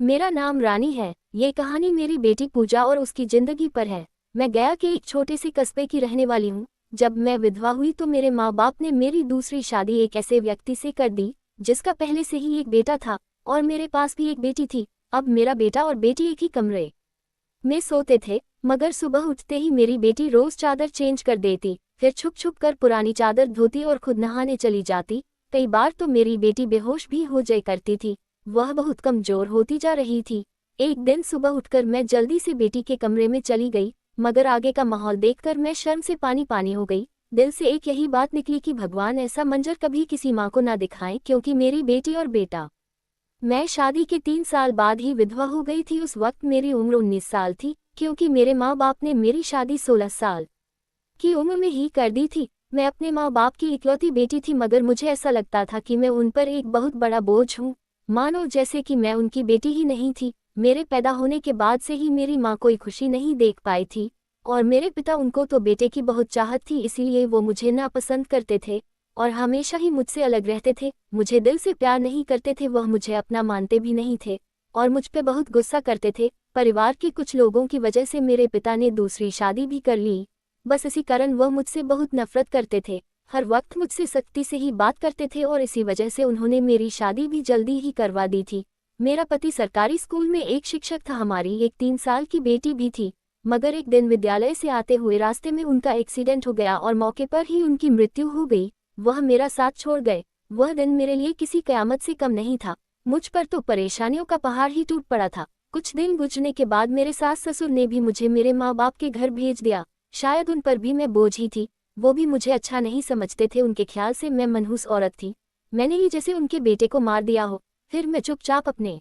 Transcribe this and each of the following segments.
मेरा नाम रानी है। ये कहानी मेरी बेटी पूजा और उसकी जिंदगी पर है। मैं गया के एक छोटे से कस्बे की रहने वाली हूँ। जब मैं विधवा हुई तो मेरे माँ बाप ने मेरी दूसरी शादी एक ऐसे व्यक्ति से कर दी जिसका पहले से ही एक बेटा था और मेरे पास भी एक बेटी थी। अब मेरा बेटा और बेटी एक ही कमरे में सोते थे, मगर सुबह उठते ही मेरी बेटी रोज चादर चेंज कर देती, फिर छुप छुप कर पुरानी चादर धोती और खुद नहाने चली जाती। कई बार तो मेरी बेटी बेहोश भी हो जाया करती थी। वह बहुत कमजोर होती जा रही थी। एक दिन सुबह उठकर मैं जल्दी से बेटी के कमरे में चली गई, मगर आगे का माहौल देखकर मैं शर्म से पानी पानी हो गई। दिल से एक यही बात निकली कि भगवान ऐसा मंजर कभी किसी माँ को ना दिखाएं, क्योंकि मेरी बेटी और बेटा। मैं शादी के 3 साल बाद ही विधवा हो गई थी। उस वक्त मेरी उम्र 19 साल थी, क्योंकि मेरे माँ बाप ने मेरी शादी 16 साल की उम्र में ही कर दी थी। मैं अपने माँ बाप की इकलौती बेटी थी, मगर मुझे ऐसा लगता था कि मैं उन पर एक बहुत बड़ा बोझ हूँ, मानो जैसे कि मैं उनकी बेटी ही नहीं थी। मेरे पैदा होने के बाद से ही मेरी माँ कोई खुशी नहीं देख पाई थी, और मेरे पिता, उनको तो बेटे की बहुत चाहत थी, इसीलिए वो मुझे नापसंद करते थे और हमेशा ही मुझसे अलग रहते थे। मुझे दिल से प्यार नहीं करते थे, वह मुझे अपना मानते भी नहीं थे और मुझ पे बहुत गुस्सा करते थे। परिवार के कुछ लोगों की वजह से मेरे पिता ने दूसरी शादी भी कर ली। बस इसी कारण वह मुझसे बहुत नफरत करते थे, हर वक्त मुझसे सख्ती से ही बात करते थे और इसी वजह से उन्होंने मेरी शादी भी जल्दी ही करवा दी थी। मेरा पति सरकारी स्कूल में एक शिक्षक था, हमारी एक 3 साल की बेटी भी थी। मगर एक दिन विद्यालय से आते हुए रास्ते में उनका एक्सीडेंट हो गया और मौके पर ही उनकी मृत्यु हो गई। वह मेरा साथ छोड़ गए। वह दिन मेरे लिए किसी कयामत से कम नहीं था। मुझ पर तो परेशानियों का पहाड़ ही टूट पड़ा था। कुछ दिन गुजरने के बाद मेरे सास ससुर ने भी मुझे मेरे माँ बाप के घर भेज दिया। शायद उन पर भी मैं बोझ ही थी। वो भी मुझे अच्छा नहीं समझते थे, उनके ख्याल से मैं मनहूस औरत थी। मैंने ही जैसे उनके बेटे को मार दिया हो। फिर मैं चुपचाप अपने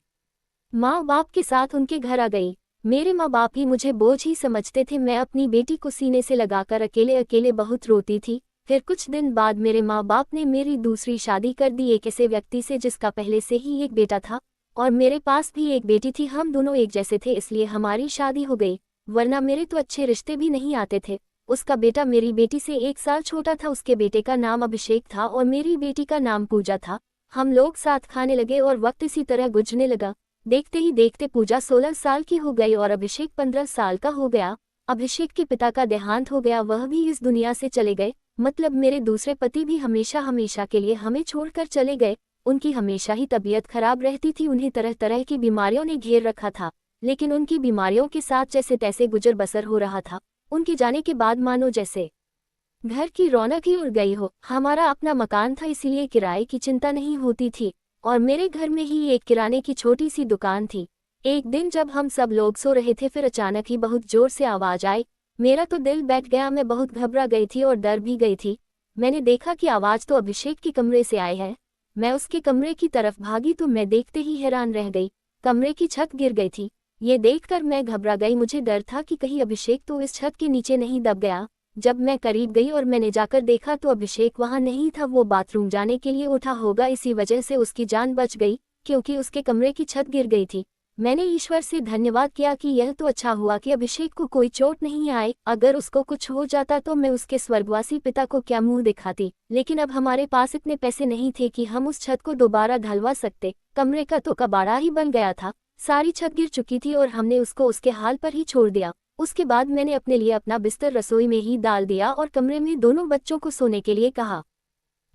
माँ बाप के साथ उनके घर आ गई। मेरे माँ बाप ही मुझे बोझ ही समझते थे। मैं अपनी बेटी को सीने से लगाकर अकेले अकेले बहुत रोती थी। फिर कुछ दिन बाद मेरे माँ बाप ने मेरी दूसरी शादी कर दी एक ऐसे व्यक्ति से जिसका पहले से ही एक बेटा था और मेरे पास भी एक बेटी थी। हम दोनों एक जैसे थे, इसलिए हमारी शादी हो गई, वरना मेरे तो अच्छे रिश्ते भी नहीं आते थे। उसका बेटा मेरी बेटी से 1 साल छोटा था। उसके बेटे का नाम अभिषेक था और मेरी बेटी का नाम पूजा था। हम लोग साथ खाने लगे और वक्त इसी तरह गुजरने लगा। देखते ही देखते पूजा 16 साल की हो गई और अभिषेक 15 साल का हो गया। अभिषेक के पिता का देहांत हो गया, वह भी इस दुनिया से चले गए। मतलब मेरे दूसरे पति भी हमेशा हमेशा के लिए हमें छोड़कर चले गए। उनकी हमेशा ही तबीयत खराब रहती थी, उन्हें तरह तरह की बीमारियों ने घेर रखा था, लेकिन उनकी बीमारियों के साथ जैसे तैसे गुजर बसर हो रहा था। उनके जाने के बाद मानो जैसे घर की रौनक ही उड़ गई हो। हमारा अपना मकान था, इसीलिए किराए की चिंता नहीं होती थी और मेरे घर में ही एक किराने की छोटी सी दुकान थी। एक दिन जब हम सब लोग सो रहे थे, फिर अचानक ही बहुत जोर से आवाज आई। मेरा तो दिल बैठ गया, मैं बहुत घबरा गई थी और डर भी गई थी। मैंने देखा कि आवाज तो अभिषेक के कमरे से आई है। मैं उसके कमरे की तरफ भागी तो मैं देखते ही हैरान रह गई, कमरे की छत गिर गई थी। ये देखकर मैं घबरा गई, मुझे डर था कि कहीं अभिषेक तो इस छत के नीचे नहीं दब गया। जब मैं करीब गई और मैंने जाकर देखा तो अभिषेक वहां नहीं था, वो बाथरूम जाने के लिए उठा होगा, इसी वजह से उसकी जान बच गई, क्योंकि उसके कमरे की छत गिर गई थी। मैंने ईश्वर से धन्यवाद किया कि यह तो अच्छा हुआ कि अभिषेक को कोई चोट नहीं आई, अगर उसको कुछ हो जाता तो मैं उसके स्वर्गवासी पिता को क्या मुंह दिखाती। लेकिन अब हमारे पास इतने पैसे नहीं थे कि हम उस छत को दोबारा ढलवा सकते। कमरे का तो कबाड़ा ही बन गया था, सारी छत गिर चुकी थी और हमने उसको उसके हाल पर ही छोड़ दिया। उसके बाद मैंने अपने लिए अपना बिस्तर रसोई में ही डाल दिया और कमरे में दोनों बच्चों को सोने के लिए कहा,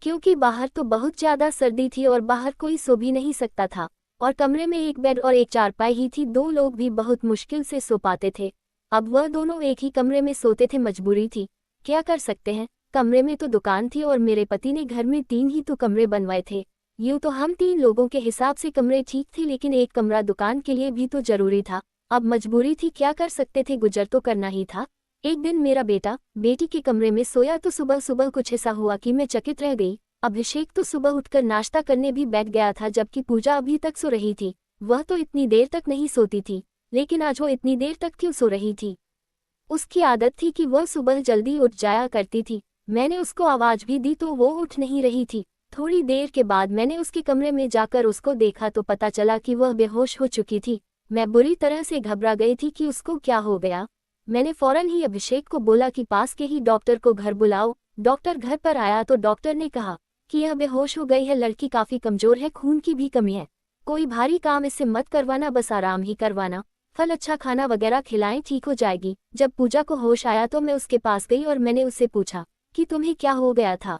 क्योंकि बाहर तो बहुत ज्यादा सर्दी थी और बाहर कोई सो भी नहीं सकता था और कमरे में एक बेड और एक चारपाई ही थी, दो लोग भी बहुत मुश्किल से सो पाते थे। अब वह दोनों एक ही कमरे में सोते थे, मजबूरी थी, क्या कर सकते हैं। कमरे में तो दुकान थी और मेरे पति ने घर में 3 ही तो कमरे बनवाए थे। यूं तो हम 3 लोगों के हिसाब से कमरे ठीक थे, लेकिन एक कमरा दुकान के लिए भी तो जरूरी था। अब मजबूरी थी, क्या कर सकते थे, गुजर तो करना ही था। एक दिन मेरा बेटा बेटी के कमरे में सोया तो सुबह सुबह कुछ ऐसा हुआ कि मैं चकित रह गई। अभिषेक तो सुबह उठकर नाश्ता करने भी बैठ गया था, जबकि पूजा अभी तक सो रही थी। वह तो इतनी देर तक नहीं सोती थी, लेकिन आज वो इतनी देर तक क्यों सो रही थी। उसकी आदत थी कि वह सुबह जल्दी उठ जाया करती थी। मैंने उसको आवाज भी दी तो वो उठ नहीं रही थी। थोड़ी देर के बाद मैंने उसके कमरे में जाकर उसको देखा तो पता चला कि वह बेहोश हो चुकी थी। मैं बुरी तरह से घबरा गई थी कि उसको क्या हो गया। मैंने फौरन ही अभिषेक को बोला कि पास के ही डॉक्टर को घर बुलाओ। डॉक्टर घर पर आया तो डॉक्टर ने कहा कि यह बेहोश हो गई है, लड़की काफी कमजोर है, खून की भी कमी है। कोई भारी काम इससे मत करवाना, बस आराम ही करवाना, फल अच्छा खाना वगैरह खिलाएं, ठीक हो जाएगी। जब पूजा को होश आया तो मैं उसके पास गई और मैंने उससे पूछा कि तुम्हें क्या हो गया था।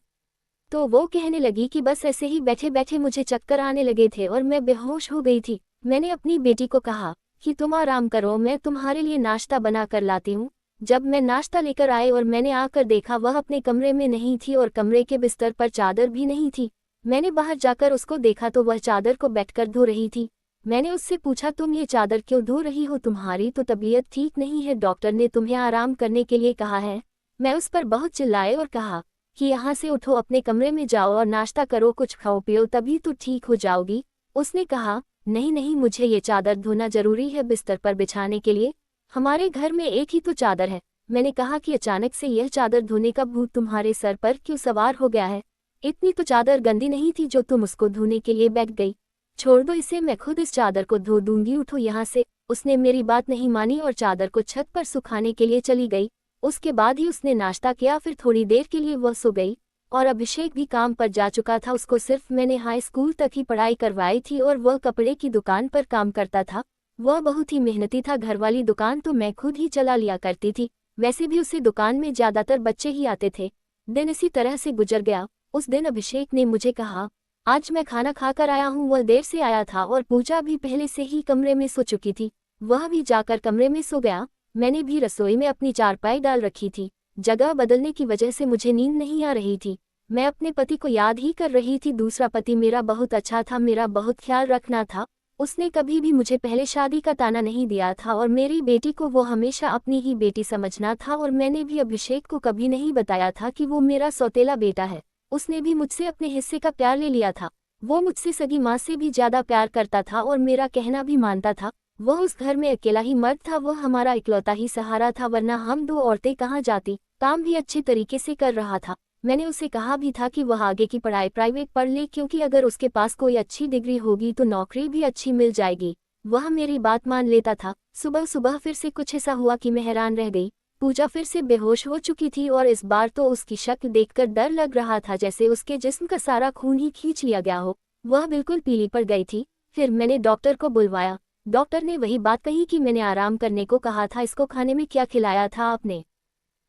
तो वो कहने लगी कि बस ऐसे ही बैठे बैठे मुझे चक्कर आने लगे थे और मैं बेहोश हो गई थी। मैंने अपनी बेटी को कहा कि तुम आराम करो, मैं तुम्हारे लिए नाश्ता बना कर लाती हूँ। जब मैं नाश्ता लेकर आए और मैंने आकर देखा वह अपने कमरे में नहीं थी और कमरे के बिस्तर पर चादर भी नहीं थी। मैंने बाहर जाकर उसको देखा तो वह चादर को बैठकर धो रही थी। मैंने उससे पूछा तुम ये चादर क्यों धो रही हो, तुम्हारी तो तबीयत ठीक नहीं है, डॉक्टर ने तुम्हें आराम करने के लिए कहा है। मैं उस पर बहुत चिल्लाए और कहा कि यहाँ से उठो, अपने कमरे में जाओ और नाश्ता करो, कुछ खाओ पियो, तभी तो ठीक हो जाओगी। उसने कहा नहीं नहीं, मुझे ये चादर धोना जरूरी है बिस्तर पर बिछाने के लिए, हमारे घर में एक ही तो चादर है। मैंने कहा कि अचानक से यह चादर धोने का भूत तुम्हारे सर पर क्यों सवार हो गया है, इतनी तो चादर गंदी नहीं थी जो तुम उसको धोने के लिए बैठ गई। छोड़ दो इसे, मैं खुद इस चादर को धो दूंगी, उठो यहाँ से। उसने मेरी बात नहीं मानी और चादर को छत पर सुखाने के लिए चली गई। उसके बाद ही उसने नाश्ता किया, फिर थोड़ी देर के लिए वह सो गई। और अभिषेक भी काम पर जा चुका था, उसको सिर्फ मैंने हाई स्कूल तक ही पढ़ाई करवाई थी और वह कपड़े की दुकान पर काम करता था। वह बहुत ही मेहनती था, घर वाली दुकान तो मैं खुद ही चला लिया करती थी। वैसे भी उसे दुकान में ज्यादातर बच्चे ही आते थे। दिन इसी तरह से गुजर गया। उस दिन अभिषेक ने मुझे कहा आज मैं खाना खाकर आया हूँ। वह देर से आया था और पूजा भी पहले से ही कमरे में सो चुकी थी, वह भी जाकर कमरे में सो गया। मैंने भी रसोई में अपनी चारपाई डाल रखी थी। जगह बदलने की वजह से मुझे नींद नहीं आ रही थी। मैं अपने पति को याद ही कर रही थी। दूसरा पति मेरा बहुत अच्छा था, मेरा बहुत ख्याल रखना था। उसने कभी भी मुझे पहले शादी का ताना नहीं दिया था और मेरी बेटी को वो हमेशा अपनी ही बेटी समझना था। और मैंने भी अभिषेक को कभी नहीं बताया था कि वो मेरा सौतेला बेटा है। उसने भी मुझसे अपने हिस्से का प्यार ले लिया था। वो मुझसे सगी माँ से भी ज्यादा प्यार करता था और मेरा कहना भी मानता था। वह उस घर में अकेला ही मर्द था, वह हमारा इकलौता ही सहारा था, वरना हम दो औरतें कहाँ जाती। काम भी अच्छे तरीके से कर रहा था। मैंने उसे कहा भी था कि वह आगे की पढ़ाई प्राइवेट पढ़ ले, क्योंकि अगर उसके पास कोई अच्छी डिग्री होगी तो नौकरी भी अच्छी मिल जाएगी। वह मेरी बात मान लेता था। सुबह सुबह फिर से कुछ ऐसा हुआ कि मैं हैरान रह गई। पूजा फिर से बेहोश हो चुकी थी और इस बार तो उसकी शक्ल देखकर डर लग रहा था, जैसे उसके जिस्म का सारा खून ही खींच लिया गया हो। वह बिल्कुल पीली पड़ गई थी। फिर मैंने डॉक्टर को बुलवाया। डॉक्टर ने वही बात कही कि मैंने आराम करने को कहा था, इसको खाने में क्या खिलाया था आपने।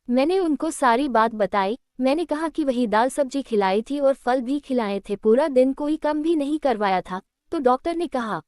मैंने उनको सारी बात बताई। मैंने कहा कि वही दाल सब्जी खिलाई थी और फल भी खिलाए थे, पूरा दिन कोई कम भी नहीं करवाया था। तो डॉक्टर ने कहा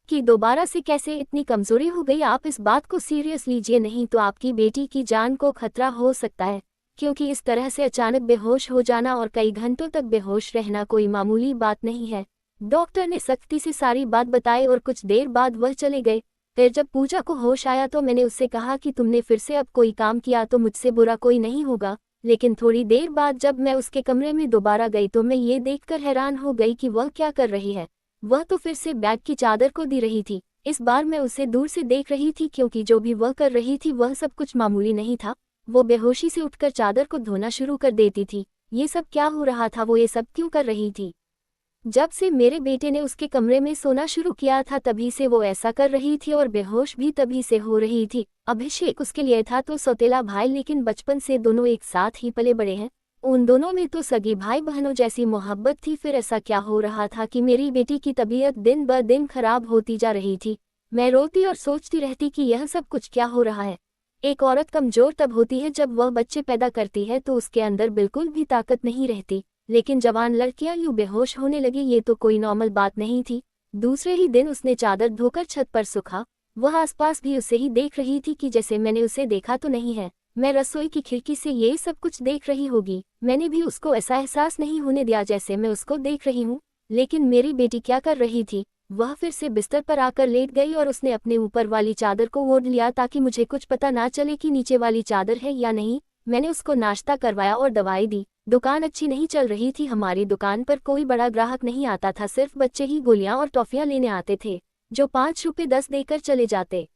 कि दोबारा से कैसे इतनी कमजोरी हो गई, आप इस बात को सीरियस लीजिए, नहीं तो आपकी बेटी की जान को खतरा हो सकता है, क्योंकि इस तरह से अचानक बेहोश हो जाना और कई घंटों तक बेहोश रहना कोई मामूली बात नहीं है। डॉक्टर ने सख्ती से सारी बात बताई और कुछ देर बाद वह चले गए। फिर जब पूजा को होश आया तो मैंने उससे कहा कि तुमने फिर से अब कोई काम किया तो मुझसे बुरा कोई नहीं होगा। लेकिन थोड़ी देर बाद जब मैं उसके कमरे में दोबारा गई तो मैं ये देखकर हैरान हो गई कि वह क्या कर रही है। वह तो फिर से बैग की चादर को दी रही थी। इस बार मैं उसे दूर से देख रही थी, क्योंकि जो भी वह कर रही थी वह सब कुछ मामूली नहीं था। वो बेहोशी से उठकर चादर को धोना शुरू कर देती थी। ये सब क्या हो रहा था, वो ये सब क्यों कर रही थी। जब से मेरे बेटे ने उसके कमरे में सोना शुरू किया था तभी से वो ऐसा कर रही थी और बेहोश भी तभी से हो रही थी। अभिषेक उसके लिए था तो सौतेला भाई, लेकिन बचपन से दोनों एक साथ ही पले बड़े हैं। उन दोनों में तो सगी भाई बहनों जैसी मोहब्बत थी। फिर ऐसा क्या हो रहा था कि मेरी बेटी की तबीयत दिन ब दिन खराब होती जा रही थी। मैं रोती और सोचती रहती कि यह सब कुछ क्या हो रहा है। एक औरत कमजोर तब होती है जब वह बच्चे पैदा करती है तो उसके अंदर बिल्कुल भी ताकत नहीं रहती, लेकिन जवान लड़कियां यूं बेहोश होने लगी, ये तो कोई नॉर्मल बात नहीं थी। दूसरे ही दिन उसने चादर धोकर छत पर सुखा। वह आसपास भी उसे ही देख रही थी कि जैसे मैंने उसे देखा तो नहीं है। मैं रसोई की खिड़की से ये सब कुछ देख रही होगी। मैंने भी उसको ऐसा एहसास नहीं होने दिया जैसे मैं उसको देख रही हूँ। लेकिन मेरी बेटी क्या कर रही थी, वह फिर से बिस्तर पर आकर लेट गई और उसने अपने ऊपर वाली चादर को ओढ़ लिया ताकि मुझे कुछ पता ना चले कि नीचे वाली चादर है या नहीं। मैंने उसको नाश्ता करवाया और दवाई दी। दुकान अच्छी नहीं चल रही थी। हमारी दुकान पर कोई बड़ा ग्राहक नहीं आता था, सिर्फ बच्चे ही गोलियां और टॉफियां लेने आते थे, जो 5 रुपये 10 देकर चले जाते।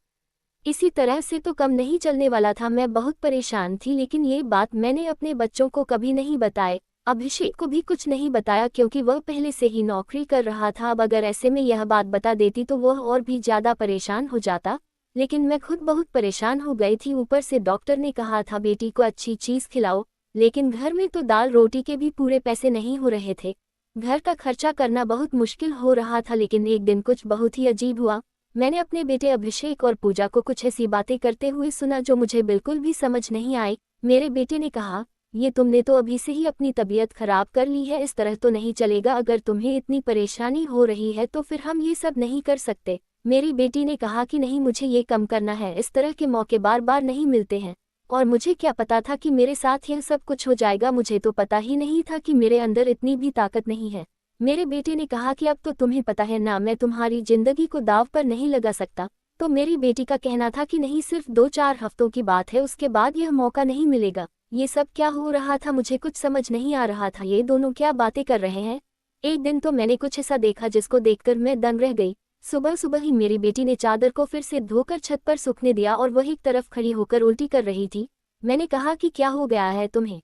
इसी तरह से तो कम नहीं चलने वाला था। मैं बहुत परेशान थी, लेकिन ये बात मैंने अपने बच्चों को कभी नहीं बताए। अभिषेक को भी कुछ नहीं बताया, क्योंकि वह पहले से ही नौकरी कर रहा था। अब अगर ऐसे में यह बात बता देती तो वह और भी ज्यादा परेशान हो जाता। लेकिन मैं खुद बहुत परेशान हो गई थी। ऊपर से डॉक्टर ने कहा था बेटी को अच्छी चीज खिलाओ, लेकिन घर में तो दाल रोटी के भी पूरे पैसे नहीं हो रहे थे। घर का खर्चा करना बहुत मुश्किल हो रहा था, लेकिन एक दिन कुछ बहुत ही अजीब हुआ। मैंने अपने बेटे अभिषेक और पूजा को कुछ ऐसी बातें करते हुए सुना जो मुझे बिल्कुल भी समझ नहीं आई। मेरे बेटे ने कहा, ये तुमने तो अभी से ही अपनी तबीयत खराब कर ली है, इस तरह तो नहीं चलेगा। अगर तुम्हें इतनी परेशानी हो रही है तो फिर हम ये सब नहीं कर सकते। मेरी बेटी ने कहा कि नहीं, मुझे ये कम करना है, इस तरह के मौके बार बार नहीं मिलते हैं। और मुझे क्या पता था कि मेरे साथ यह सब कुछ हो जाएगा, मुझे तो पता ही नहीं था कि मेरे अंदर इतनी भी ताकत नहीं है। मेरे बेटे ने कहा कि अब तो तुम्हें पता है ना, मैं तुम्हारी जिंदगी को दांव पर नहीं लगा सकता। तो मेरी बेटी का कहना था कि नहीं, सिर्फ 2-4 हफ्तों की बात है, उसके बाद यह मौका नहीं मिलेगा। ये सब क्या हो रहा था, मुझे कुछ समझ नहीं आ रहा था, ये दोनों क्या बातें कर रहे हैं। एक दिन तो मैंने कुछ ऐसा देखा जिसको देखकर मैं दंग रह गई। सुबह सुबह ही मेरी बेटी ने चादर को फिर से धोकर छत पर सूखने दिया और वह एक तरफ खड़ी होकर उल्टी कर रही थी। मैंने कहा कि क्या हो गया है तुम्हें?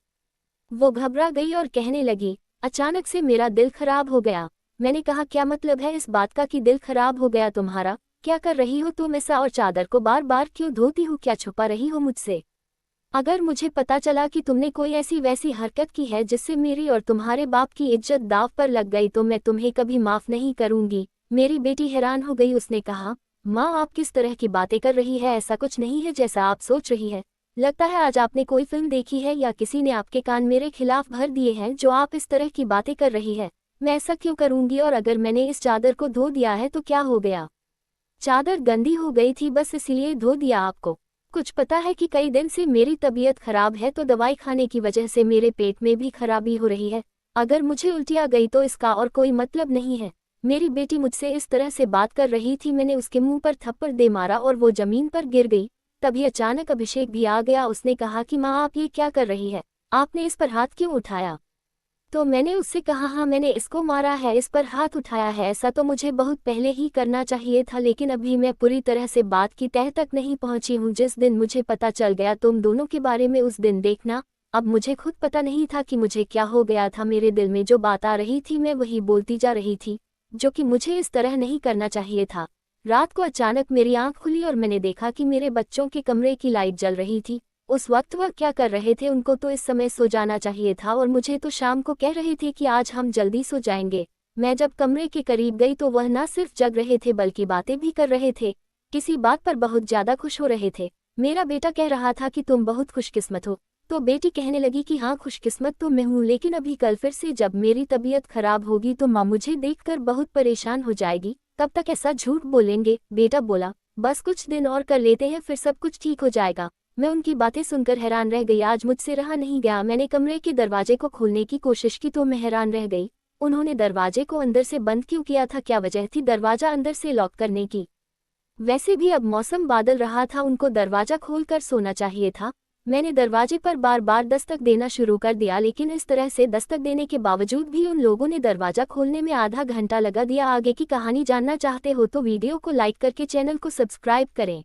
वो घबरा गई और कहने लगी, अचानक से मेरा दिल खराब हो गया। मैंने कहा, क्या मतलब है इस बात का कि दिल खराब हो गया तुम्हारा? क्या कर रही हो तुम ऐसा, और चादर को बार बार क्यों धोती हो? क्या छुपा रही हो मुझसे? अगर मुझे पता चला कि तुमने कोई ऐसी वैसी हरकत की है जिससे मेरी और तुम्हारे बाप की इज्जत दांव पर लग गई तो मैं तुम्हें कभी माफ नहीं करूंगी। मेरी बेटी हैरान हो गई। उसने कहा, माँ आप किस तरह की बातें कर रही है? ऐसा कुछ नहीं है जैसा आप सोच रही है। लगता है आज आपने कोई फिल्म देखी है या किसी ने आपके कान मेरे खिलाफ भर दिए हैं जो आप इस तरह की बातें कर रही है। मैं ऐसा क्यों करूंगी? और अगर मैंने इस चादर को धो दिया है तो क्या हो गया? चादर गंदी हो गई थी, बस इसलिए धो दिया। आपको कुछ पता है कि कई दिन से मेरी तबीयत खराब है, तो दवाई खाने की वजह से मेरे पेट में भी खराबी हो रही है। अगर मुझे उल्टी आ गई तो इसका और कोई मतलब नहीं है। मेरी बेटी मुझसे इस तरह से बात कर रही थी, मैंने उसके मुंह पर थप्पड़ दे मारा और वो जमीन पर गिर गई। तभी अचानक अभिषेक भी आ गया। उसने कहा कि माँ आप ये क्या कर रही है, आपने इस पर हाथ क्यों उठाया? तो मैंने उससे कहा, हाँ मैंने इसको मारा है, इस पर हाथ उठाया है। ऐसा तो मुझे बहुत पहले ही करना चाहिए था, लेकिन अभी मैं पूरी तरह से बात की तह तक नहीं पहुंची हूँ। जिस दिन मुझे पता चल गया तुम दोनों के बारे में, उस दिन देखना। अब मुझे खुद पता नहीं था कि मुझे क्या हो गया था। मेरे दिल में जो बात आ रही थी मैं वही बोलती जा रही थी, जो कि मुझे इस तरह नहीं करना चाहिए था। रात को अचानक मेरी आंख खुली और मैंने देखा कि मेरे बच्चों के कमरे की लाइट जल रही थी। उस वक्त वह क्या कर रहे थे? उनको तो इस समय सो जाना चाहिए था और मुझे तो शाम को कह रहे थे कि आज हम जल्दी सो जाएंगे। मैं जब कमरे के करीब गई तो वह न सिर्फ जग रहे थे बल्कि बातें भी कर रहे थे। किसी बात पर बहुत ज्यादा खुश हो रहे थे। मेरा बेटा कह रहा था कि तुम बहुत खुशकिस्मत हो। तो बेटी कहने लगी कि हाँ खुशकिस्मत तो मैं हूँ, लेकिन अभी कल फिर से जब मेरी तबीयत खराब होगी तो माँ मुझे देखकर बहुत परेशान हो जाएगी, तब तक ऐसा झूठ बोलेंगे। बेटा बोला, बस कुछ दिन और कर लेते हैं फिर सब कुछ ठीक हो जाएगा। मैं उनकी बातें सुनकर हैरान रह गई। आज मुझसे रहा नहीं गया। मैंने कमरे के दरवाजे को खोलने की कोशिश की तो मैं हैरान रह गई। उन्होंने दरवाजे को अंदर से बंद क्यों किया था? क्या वजह थी दरवाजा अंदर से लॉक करने की? वैसे भी अब मौसम बादल रहा था, उनको दरवाजा खोलकर सोना चाहिए था। मैंने दरवाजे पर बार बार दस्तक देना शुरू कर दिया, लेकिन इस तरह से दस्तक देने के बावजूद भी उन लोगों ने दरवाजा खोलने में आधा घंटा लगा दिया। आगे की कहानी जानना चाहते हो तो वीडियो को लाइक करके चैनल को सब्सक्राइब करें।